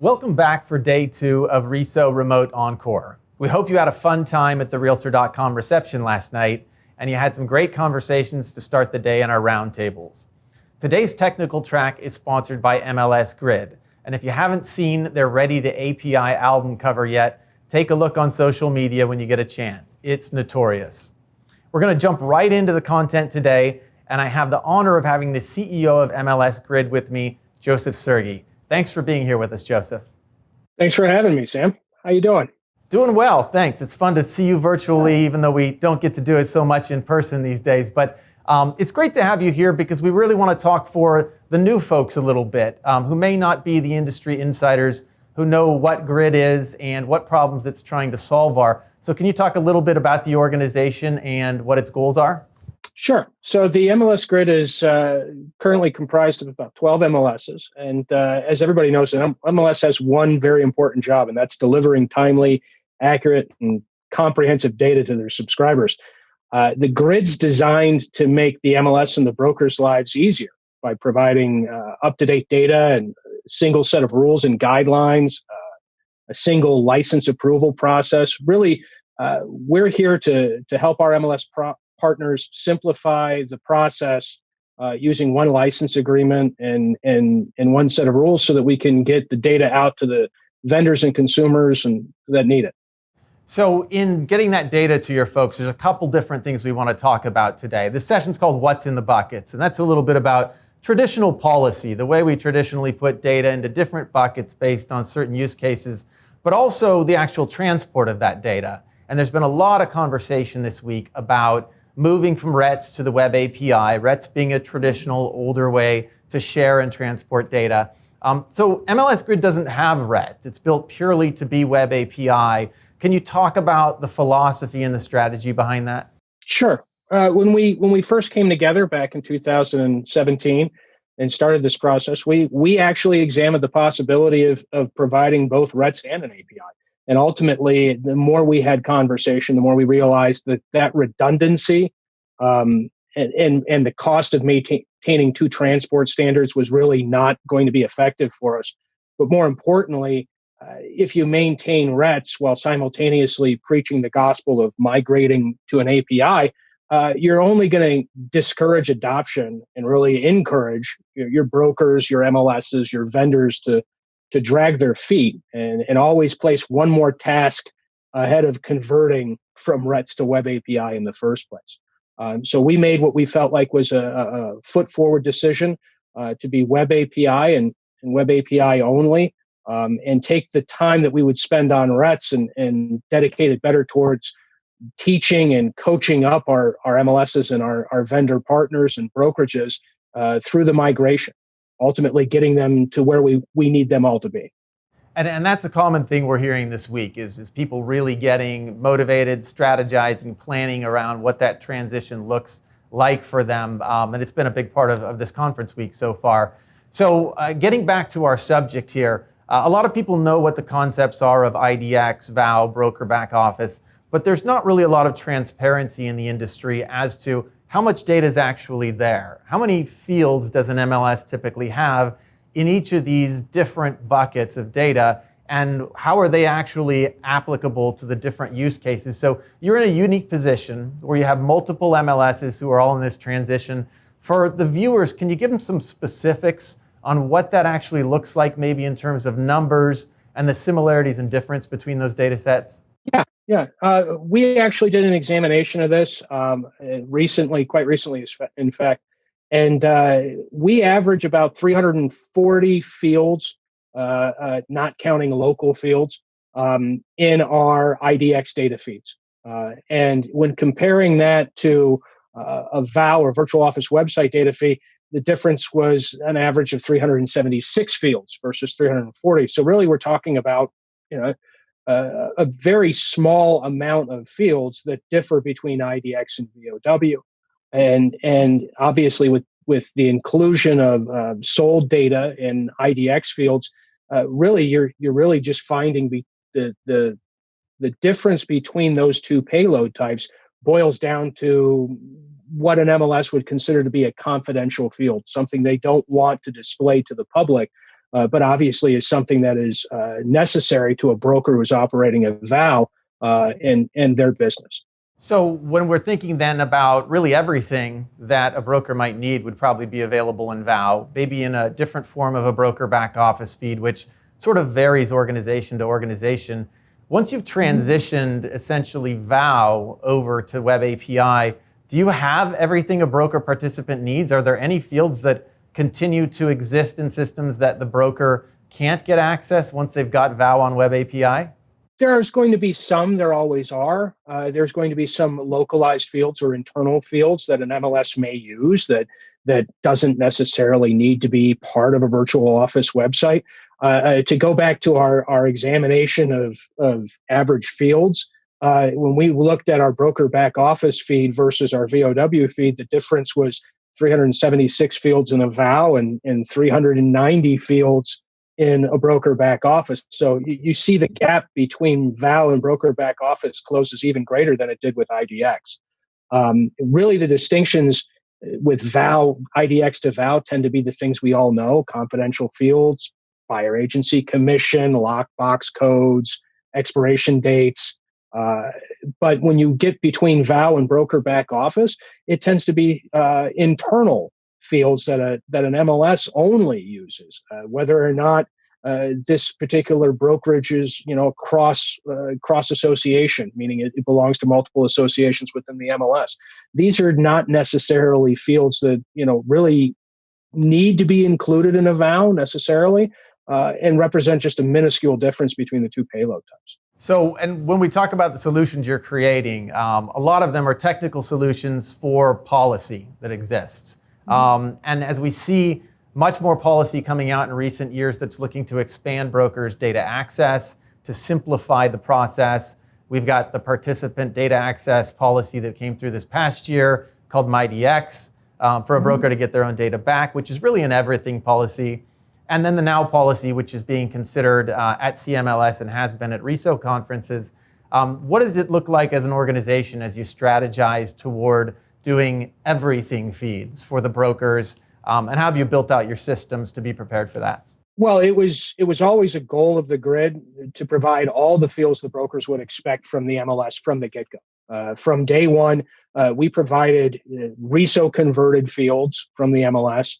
Welcome back for day 2 of RESO Remote Encore. We hope you had a fun time at the Realtor.com reception last night, and you had some great conversations to start the day in our roundtables. Today's technical track is sponsored by MLS Grid, and if you haven't seen their Ready to API album cover yet, take a look on social media when you get a chance. It's notorious. We're going to jump right into the content today, and I have the honor of having the CEO of MLS Grid with me, Joseph Szurgyi. Thanks for being here with us, Joseph. Thanks for having me, Sam. How you doing? Doing well, thanks. It's fun to see you virtually, even though we don't get to do it so much in person these days. But it's great to have you here because we really want to talk for the new folks a little bit, who may not be the industry insiders who know what Grid is and what problems it's trying to solve are. So can you talk a little bit about the organization and what its goals are? Sure. So the MLS Grid is currently comprised of about 12 MLSs. And as everybody knows, MLS has one very important job, and that's delivering timely, accurate, and comprehensive data to their subscribers. The Grid's designed to make the MLS and the brokers' lives easier by providing up-to-date data and a single set of rules and guidelines, a single license approval process. Really, we're here to help our MLS partners simplify the process using one license agreement and one set of rules so that we can get the data out to the vendors and consumers that need it. So in getting that data to your folks, there's a couple different things we want to talk about today. This session's called What's in the Buckets, and that's a little bit about traditional policy, the way we traditionally put data into different buckets based on certain use cases, but also the actual transport of that data. And there's been a lot of conversation this week about moving from RETS to the Web API, RETS being a traditional, older way to share and transport data. So MLS Grid doesn't have RETS. It's built purely to be Web API. Can you talk about the philosophy and the strategy behind that? Sure. When we first came together back in 2017 and started this process, we actually examined the possibility of providing both RETS and an API. And ultimately, the more we had conversation, the more we realized that redundancy and the cost of maintaining two transport standards was really not going to be effective for us. But more importantly, if you maintain RETS while simultaneously preaching the gospel of migrating to an API, you're only going to discourage adoption and really encourage your brokers, your MLSs, your vendors to drag their feet and always place one more task ahead of converting from RETS to Web API in the first place. So we made what we felt like was a foot forward decision to be Web API and Web API only, and take the time that we would spend on RETS and dedicate it better towards teaching and coaching up our MLSs and our vendor partners and brokerages through the migration, ultimately getting them to where we need them all to be. And that's a common thing we're hearing this week is people really getting motivated, strategizing, planning around what that transition looks like for them. And it's been a big part of this conference week so far. So getting back to our subject here, a lot of people know what the concepts are of IDX, VOW, broker back office, but there's not really a lot of transparency in the industry as to how much data is actually there. How many fields does an MLS typically have in each of these different buckets of data, and how are they actually applicable to the different use cases? So you're in a unique position where you have multiple MLSs who are all in this transition. For the viewers, can you give them some specifics on what that actually looks like, maybe in terms of numbers and the similarities and difference between those data sets? Yeah. We actually did an examination of this quite recently, in fact, and we average about 340 fields, not counting local fields, in our IDX data feeds. And when comparing that to a VOW or virtual office website data feed, the difference was an average of 376 fields versus 340. So really, we're talking about a very small amount of fields that differ between IDX and VOW. And obviously with the inclusion of sold data in IDX fields, really you're really just finding the difference between those two payload types boils down to what an MLS would consider to be a confidential field, something they don't want to display to the public. but obviously is something that is necessary to a broker who is operating a VOW in their business. So when we're thinking then about really everything that a broker might need would probably be available in VOW, maybe in a different form of a broker back office feed, which sort of varies organization to organization. Once you've transitioned essentially VOW over to Web API, do you have everything a broker participant needs? Are there any fields that continue to exist in systems that the broker can't get access once they've got VOW on Web API? There's going to be some, there always are. There's going to be some localized fields or internal fields that an MLS may use that doesn't necessarily need to be part of a virtual office website. To go back to our examination of average fields, when we looked at our broker back office feed versus our VOW feed, the difference was 376 fields in a VOW and 390 fields in a broker back office. So you see the gap between VOW and broker back office closes even greater than it did with IDX. Really, the distinctions with VOW, IDX to VOW tend to be the things we all know: confidential fields, buyer agency commission, lockbox codes, expiration dates. But when you get between VOW and broker back office, it tends to be internal fields that an MLS only uses, whether or not this particular brokerage is, cross association, meaning it belongs to multiple associations within the MLS. These are not necessarily fields that really need to be included in a VOW necessarily, and represent just a minuscule difference between the two payload types. So, and when we talk about the solutions you're creating, a lot of them are technical solutions for policy that exists. And as we see much more policy coming out in recent years that's looking to expand brokers' data access, to simplify the process. We've got the participant data access policy that came through this past year called MyDX for a broker to get their own data back, which is really an everything policy. And then the Now policy, which is being considered at CMLS and has been at RESO conferences. What does it look like as an organization as you strategize toward doing everything feeds for the brokers? And how have you built out your systems to be prepared for that? Well, it was always a goal of the grid to provide all the fields the brokers would expect from the MLS from the get-go. From day one, we provided RESO converted fields from the MLS,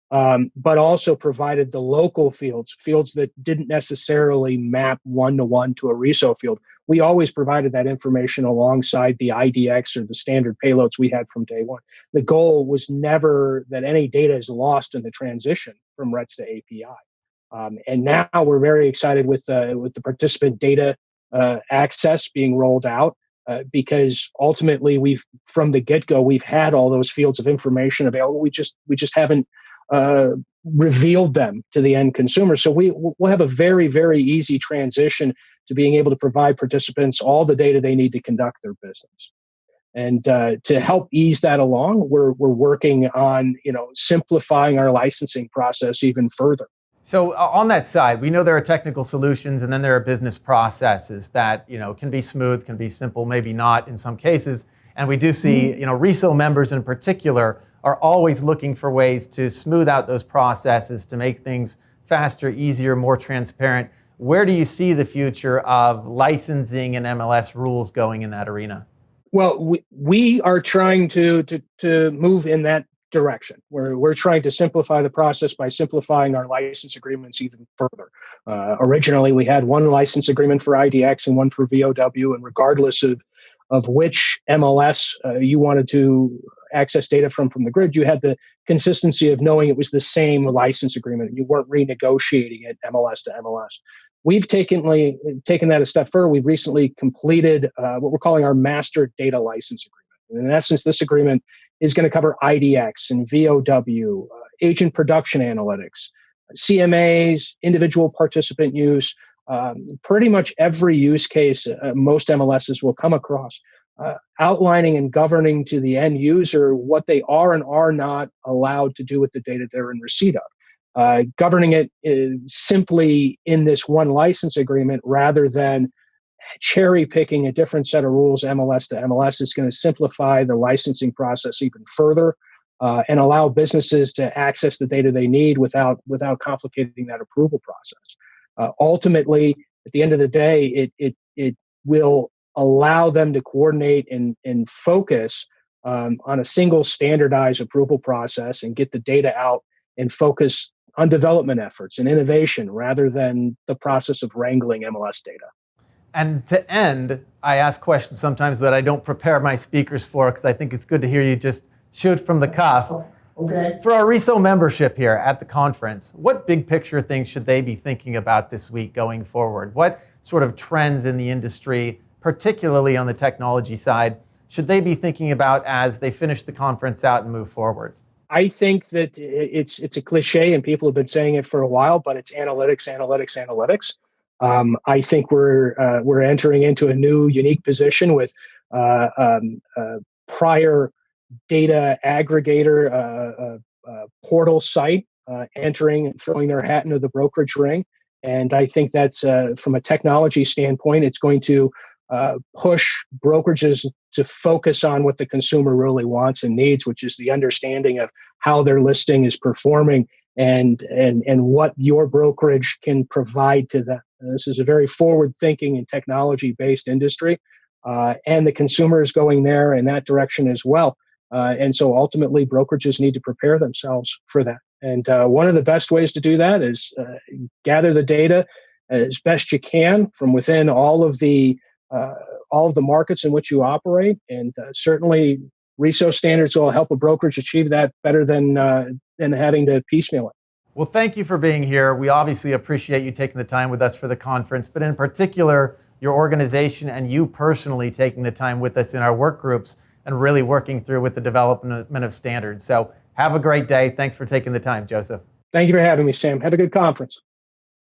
but also provided the local fields that didn't necessarily map one-to-one to a RESO field. We always provided that information alongside the IDX or the standard payloads we had from day one. The goal was never that any data is lost in the transition from RETS to API. And now we're very excited with the participant data access being rolled out because ultimately from the get-go we've had all those fields of information available. We just haven't revealed them to the end consumer. So we'll have a very, very easy transition to being able to provide participants all the data they need to conduct their business. And to help ease that along, we're working on simplifying our licensing process even further. So on that side, we know there are technical solutions and then there are business processes that can be smooth, can be simple, maybe not in some cases. And we do see RESO members in particular are always looking for ways to smooth out those processes, to make things faster, easier, more transparent. Where do you see the future of licensing and MLS rules going in that arena? Well, we are trying to move in that direction. We're trying to simplify the process by simplifying our license agreements even further. Originally, we had one license agreement for IDX and one for VOW, and regardless of which MLS you wanted to access data from the grid, you had the consistency of knowing it was the same license agreement. You weren't renegotiating it MLS to MLS. We've taken that a step further. We've recently completed what we're calling our master data license agreement. And in essence, this agreement is going to cover IDX and VOW, agent production analytics, CMAs, individual participant use, pretty much every use case most MLSs will come across, outlining and governing to the end user what they are and are not allowed to do with the data they're in receipt of. Governing it simply in this one license agreement rather than cherry picking a different set of rules MLS to MLS is going to simplify the licensing process even further. and allow businesses to access the data they need without complicating that approval process. Ultimately, at the end of the day, it will allow them to coordinate and focus on a single standardized approval process and get the data out and focus on development efforts and innovation rather than the process of wrangling MLS data. And to end, I ask questions sometimes that I don't prepare my speakers for because I think it's good to hear you just shoot from the cuff. Okay. For our RESO membership here at the conference, what big picture things should they be thinking about this week going forward? What sort of trends in the industry, particularly on the technology side, should they be thinking about as they finish the conference out and move forward? I think that it's a cliche and people have been saying it for a while, but it's analytics, analytics, analytics. I think we're entering into a new unique position with prior data aggregator portal site entering and throwing their hat into the brokerage ring. And I think that's from a technology standpoint, it's going to push brokerages to focus on what the consumer really wants and needs, which is the understanding of how their listing is performing and what your brokerage can provide to them. This is a very forward-thinking and technology-based industry, and the consumer is going there in that direction as well. And so ultimately, brokerages need to prepare themselves for that. And one of the best ways to do that is gather the data as best you can from within all of the markets in which you operate. And certainly, RESO standards will help a brokerage achieve that better than having to piecemeal it. Well, thank you for being here. We obviously appreciate you taking the time with us for the conference, but in particular, your organization and you personally taking the time with us in our work groups and really working through with the development of standards. So have a great day. Thanks for taking the time, Joseph. Thank you for having me, Sam. Have a good conference.